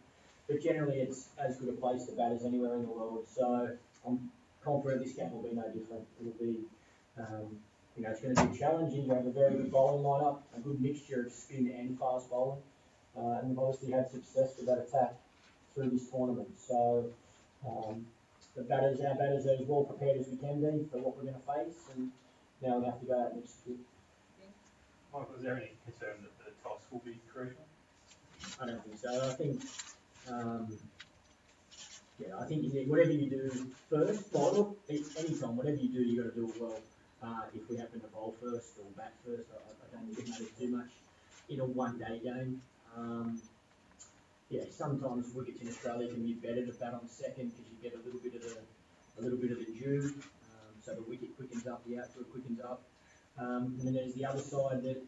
But generally, it's as good a place to bat as anywhere in the world. So I'm confident this game will be no different. It'll be, it's going to be challenging. You have a very good bowling lineup, a good mixture of spin and fast bowling. And we've obviously had success with that attack through this tournament. So our batters are as well prepared as we can be for what we're going to face, and now we have to go out and execute. Michael, is there any concern that the toss will be crucial? I don't think so. I think, I think whatever you do first, anytime, whatever you do, you've got to do it well. If we happen to bowl first or bat first, I don't think it matters too much in a one-day game. Sometimes wickets in Australia can be better to bat on second because you get a little bit of the dew, so the wicket quickens up, the outfield quickens up. And then there's the other side that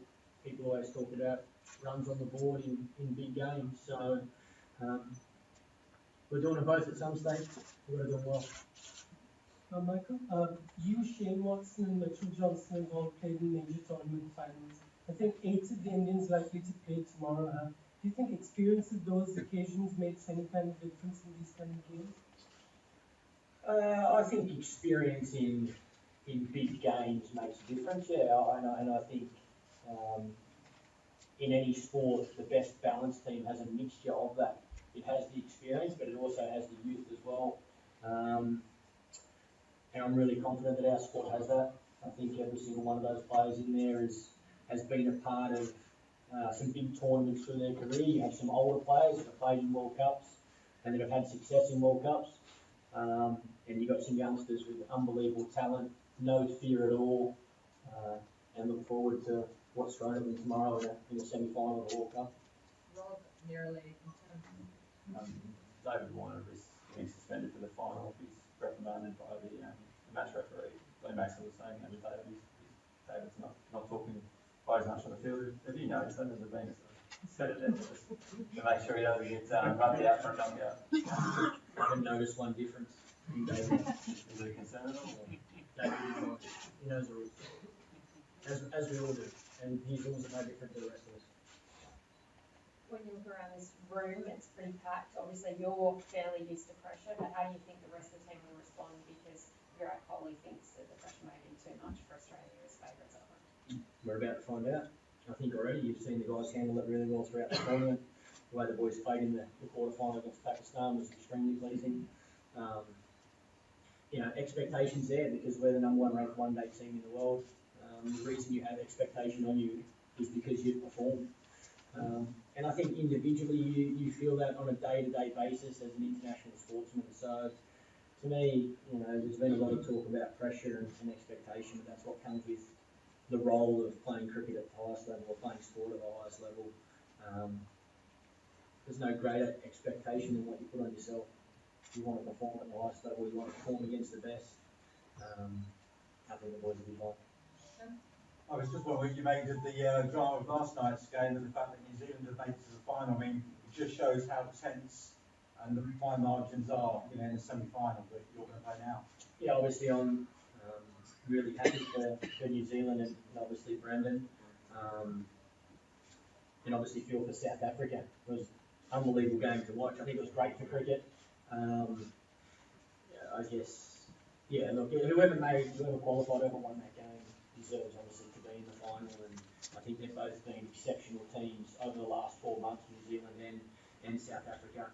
people always talk about, runs on the board in big games. So we're doing it both at some stage. We've got to do it well. Michael, you, Shane Watson, and Mitchell Johnson have all played in major tournament finals. I think 8 of the Indians likely to play tomorrow. Do you think experience of those occasions makes any kind of difference in these kind of games? I think experience in big games makes a difference, and I think in any sport, the best balanced team has a mixture of that. It has the experience, but it also has the youth as well. And I'm really confident that our squad has that. I think every single one of those players in there has been a part of some big tournaments through their career. You have some older players that have played in World Cups and that have had success in World Cups. And you've got some youngsters with unbelievable talent, no fear at all, and look forward to what's thrown at them tomorrow in the semi-final of the World Cup. Rob, nearly. David Warner is being suspended for the final. He's reprimanded by the match referee. Glenn Maxwell was saying with David's not talking quite as much on the field. Have you noticed that? Has there been a set of there just to make sure he doesn't get rubbed out for a dump out? I haven't noticed one difference in David. Is it a concern at all? David, he knows the rules, as we all do, and his rules are no different to the rest of us. When you look around this room, it's pretty packed. Obviously, you're fairly used to pressure, but how do you think the rest of the team will respond? Because Virat Kohli thinks that the pressure may be too much for Australia as favourites at home. We're about to find out. I think already you've seen the guys handle it really well throughout the tournament. The way the boys played in the quarterfinal against Pakistan was extremely pleasing. Expectations there because we're the number one ranked one-day team in the world. The reason you have expectation on you is because you've performed. And I think individually you feel that on a day-to-day basis as an international sportsman. So to me, there's been a lot of talk about pressure and expectation, but that's what comes with the role of playing cricket at the highest level or playing sport at the highest level. There's no greater expectation than what you put on yourself. You want to perform at the highest level, you want to perform against the best. I think the boys will be fine. I was just wondering what you made of the drama of last night's game and the fact that New Zealand have made it to the final. I mean, it just shows how tense and the fine margins are, in the semi-final that you're going to play now. Yeah, obviously I'm really happy for New Zealand and obviously Brendan. And obviously feel for South Africa. It was an unbelievable game to watch. I think it was great for cricket. I guess, look, whoever qualified, whoever won that game deserves obviously to be in the final, and I think they've both been exceptional teams over the last 4 months, New Zealand and South Africa.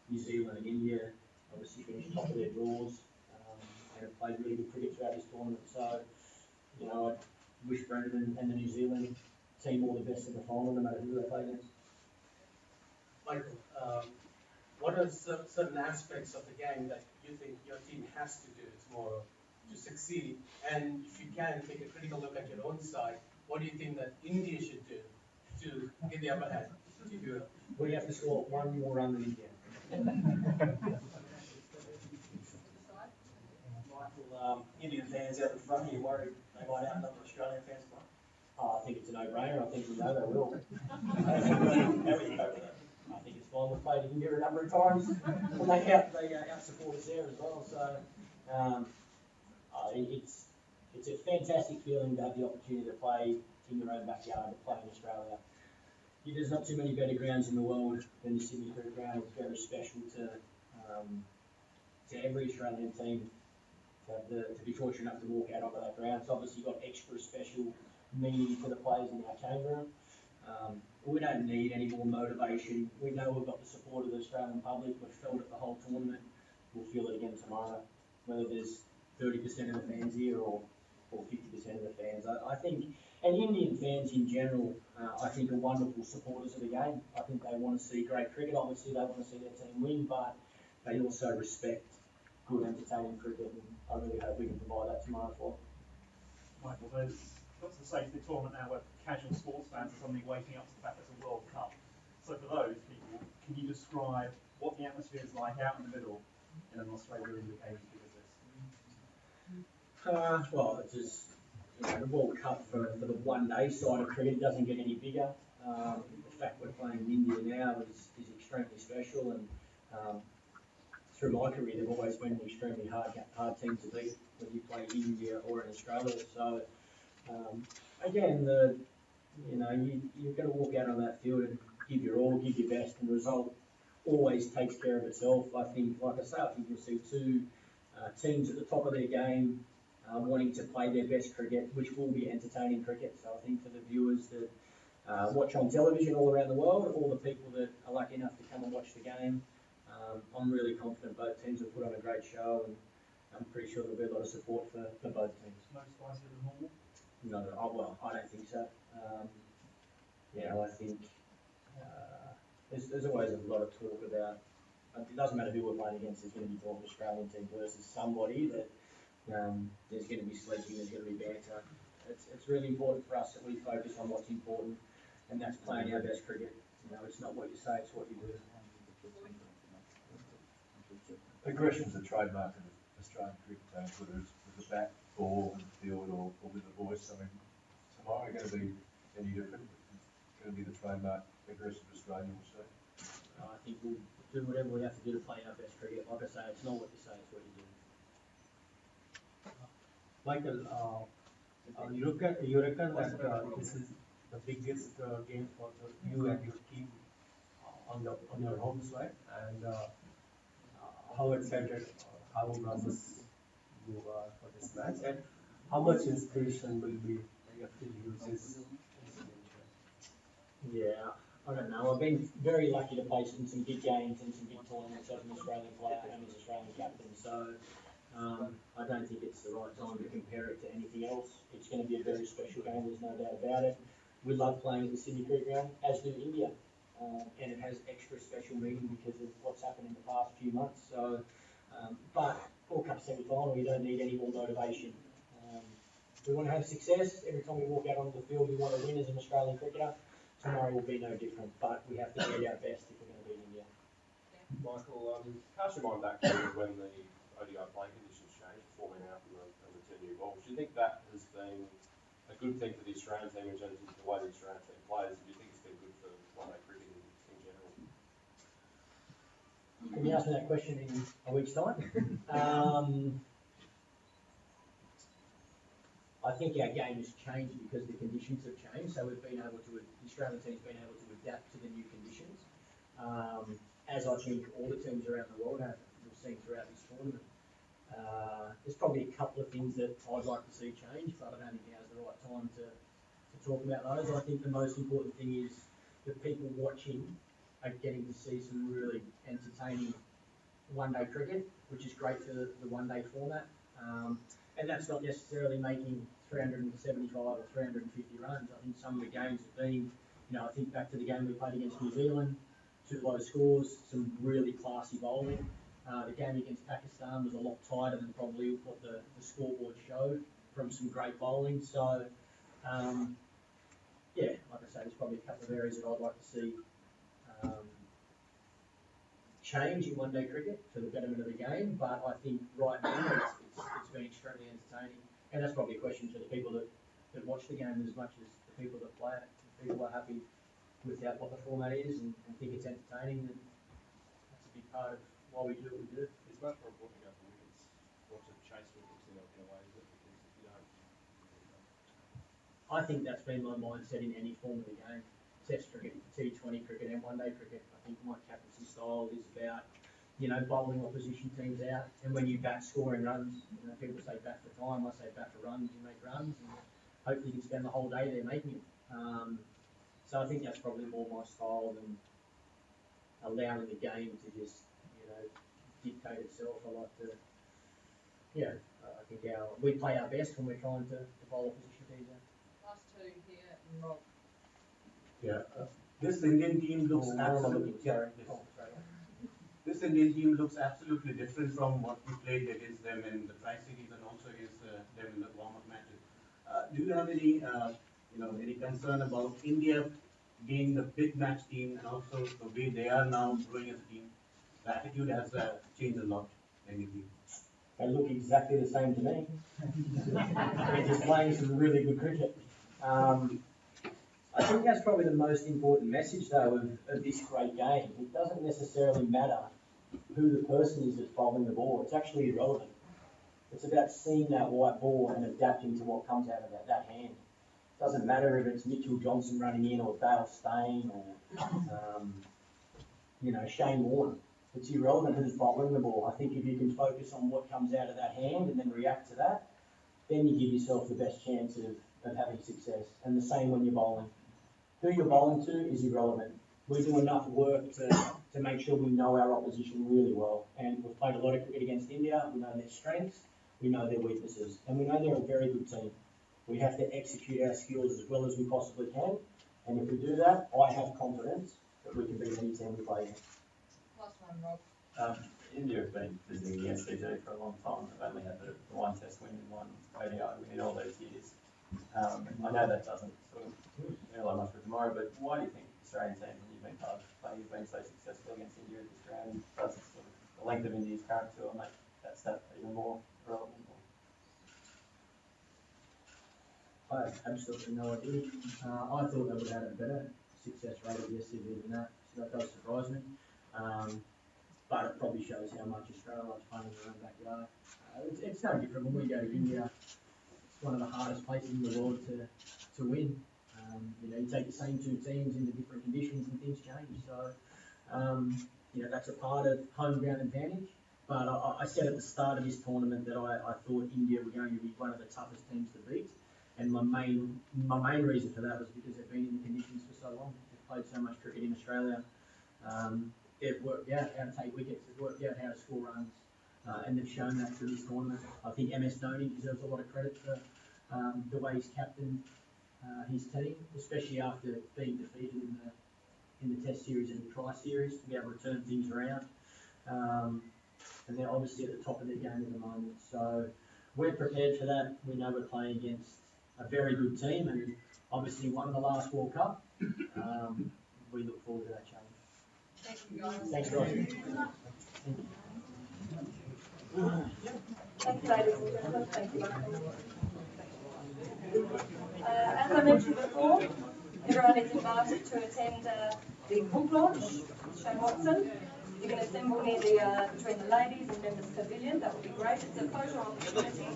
New Zealand and India obviously finished top of their draws and have played really good cricket throughout this tournament. So, I wish Brendan and the New Zealand team all the best in the final, no matter who they play against. Michael, what are certain aspects of the game that you think your team has to do tomorrow to succeed? And if you can, take a critical look at your own side. what do you think that India should do to get the upper hand? If you We have to score one more run than India. Michael, Indian fans out the front, are you worried they might outnumber Australian fans tomorrow? Oh, I think it's a no-brainer. I think we know they will. How do you go with that? I think it's fine. We've played India a number of times, and they out support us there as well. So it's a fantastic feeling to have the opportunity to play in your own backyard, to play in Australia. There's not too many better grounds in the world than the Sydney Cricket Ground. It's very special to every Australian team to be fortunate enough to walk out onto that ground. It's obviously got extra special meaning for the players in our change room. We don't need any more motivation. We know we've got the support of the Australian public. We've felt it the whole tournament. We'll feel it again tomorrow, whether there's 30% of the fans here or 50% of the fans. I think, and Indian fans in general, I think are wonderful supporters of the game. I think they want to see great cricket. Obviously, they want to see their team win, but they also respect good, entertaining cricket, and I really hope we can provide that tomorrow for them. Michael, there's lots of stage of the tournament now where casual sports fans are suddenly waking up to the fact that it's a World Cup. So for those people, can you describe what the atmosphere is like out in the middle in an Australia-India game as big as this? Well, it's just, the World Cup for the one-day side of cricket doesn't get any bigger. The fact we're playing in India now is extremely special, and through my career, they've always been an extremely hard team to beat, whether you play in India or in Australia. So, again, you've got to walk out on that field and give your all, give your best, and the result always takes care of itself. I think, like I say, I think you'll see two teams at the top of their game wanting to play their best cricket, which will be entertaining cricket. So I think for the viewers that watch on television all around the world, all the people that are lucky enough to come and watch the game, I'm really confident both teams will put on a great show, and I'm pretty sure there'll be a lot of support for both teams. No spicier than normal? No, well, I don't think so. I think there's always a lot of talk about, it doesn't matter who we're playing against, there's going to be talk of Australian team versus somebody that there's going to be sledging, there's going to be banter. It's really important for us that we focus on what's important, and that's playing our best cricket. It's not what you say, it's what you do. Aggression's a trademark of the Australian cricket team, whether it's with the bat, ball, in the field, or with the voice. I mean, tomorrow going to be any different? It's going to be the trademark aggressive Australian, we'll see. I think we'll do whatever we have to do to play our best cricket. Like I say, it's not what you say, it's what you do. Michael, you reckon that this is the biggest game for you and your team on your home side, and how excited, how nervous you are for this match, and how much inspiration will be still uses? Yeah, I don't know. I've been very lucky to play in some big games and some big tournaments as an Australian player and as Australian captain. So I don't think it's the right time to compare it to anything else. It's going to be a very special game, there's no doubt about it. We love playing at the Sydney Cricket Ground, as do India. And it has extra special meaning because of what's happened in the past few months. So, but World Cup semi-final, we don't need any more motivation. We want to have success. Every time we walk out onto the field, we want to win as an Australian cricketer. Tomorrow will be no different, but we have to do our best if we're going to beat India. Michael, cast your mind back to when the ODI playing conditions changed, 4 men out and the 10 new balls. Do you think that has been a good thing for the Australian team in terms of the way the Australian team plays? Do you think it's been good for one-day cricket in general? Can you ask me that question in a week's time? I think our game has changed because the conditions have changed. So we've been able to, the Australian team's been able to adapt to the new conditions. As I think all the teams around the world have, we've seen throughout this tournament. There's probably a couple of things that I'd like to see change, but I don't think now's the right time to talk about those. I think the most important thing is that people watching are getting to see some really entertaining one-day cricket, which is great for the one-day format. And that's not necessarily making 375 or 350 runs. I think some of the games have been, I think back to the game we played against New Zealand, 2 low scores, some really classy bowling. The game against Pakistan was a lot tighter than probably what the scoreboard showed from some great bowling. So yeah, like I say, there's probably a couple of areas that I'd like to see change in one-day cricket for the betterment of the game, but I think right now it's been extremely entertaining, and that's probably a question for the people that watch the game as much as the people that play it. If people are happy with what the format is and think it's entertaining, then that's a big part of why we do what we do. It's much more important to go for wickets or to chase wickets in a way, is it? Because if you don't, I think that's been my mindset in any form of the game. Test cricket, T20 cricket and one-day cricket. I think my captaincy style is about, bowling opposition teams out. And when you bat scoring runs, people say bat for time, I say bat for runs, you make runs. And hopefully you can spend the whole day there making it. So I think that's probably more my style than allowing the game to just, dictate itself. I like to, I think we play our best when we're trying to bowl opposition teams out. Last two here, Rob. Yeah, this Indian team looks absolutely. This Indian team looks absolutely different from what we played against them in the Tri-Series and also against them in the warm-up matches. Do you have any, any concern about India being the big match team and also the way they are now growing as a team? The attitude has changed a lot in the team. They look exactly the same to me. They're just playing some really good cricket. I think that's probably the most important message, though, of this great game. It doesn't necessarily matter who the person is that's bowling the ball. It's actually irrelevant. It's about seeing that white ball and adapting to what comes out of that hand. It doesn't matter if it's Mitchell Johnson running in or Dale Steyn or, Shane Warne. It's irrelevant who's bowling the ball. I think if you can focus on what comes out of that hand and then react to that, then you give yourself the best chance of having success. And the same when you're bowling. Who you're bowling to is irrelevant. We do enough work to make sure we know our opposition really well. And we've played a lot of cricket against India. We know their strengths, we know their weaknesses, and we know they're a very good team. We have to execute our skills as well as we possibly can. And if we do that, I have confidence that we can beat any team we play against. Last one, Rob. India have been visiting the SCG for a long time. They've only had the one test win and one ODI win in all those years. I know that doesn't sort of like much for tomorrow, but why do you think the Australian team, when you've been part of playing, you've been so successful against India this round, does sort of the length of India's current tour make that stat even more relevant? I have absolutely no idea. I thought they would have had a better success rate at the SCG than that, so that does surprise me. But it probably shows how much Australia loves playing in their own backyard. It's no different when we go to India. It's one of the hardest places in the world to win. You take the same two teams into different conditions and things change. So, that's a part of home ground advantage. But I said at the start of this tournament that I thought India were going to be one of the toughest teams to beat. And my main reason for that was because they've been in the conditions for so long. They've played so much cricket in Australia. They've worked out how to take wickets. They've worked out how to score runs. And they've shown that through this tournament. I think MS Dhoni deserves a lot of credit for the way he's captained his team, especially after being defeated in the Test series and the Tri-Series, to be able to turn things around. And they're obviously at the top of their game at the moment. So we're prepared for that. We know we're playing against a very good team and obviously won the last World Cup. We look forward to that challenge. Thank you, guys. Thanks, guys. Thank you, ladies and gentlemen. Thank you. As I mentioned before, everyone is invited to attend the book launch, Shane Watson. You can assemble near between the ladies and members' pavilion. That would be great. It's a photo opportunity.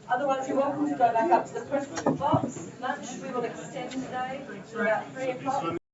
Otherwise, you're welcome to go back up to the press box. Lunch we will extend today to about 3 o'clock.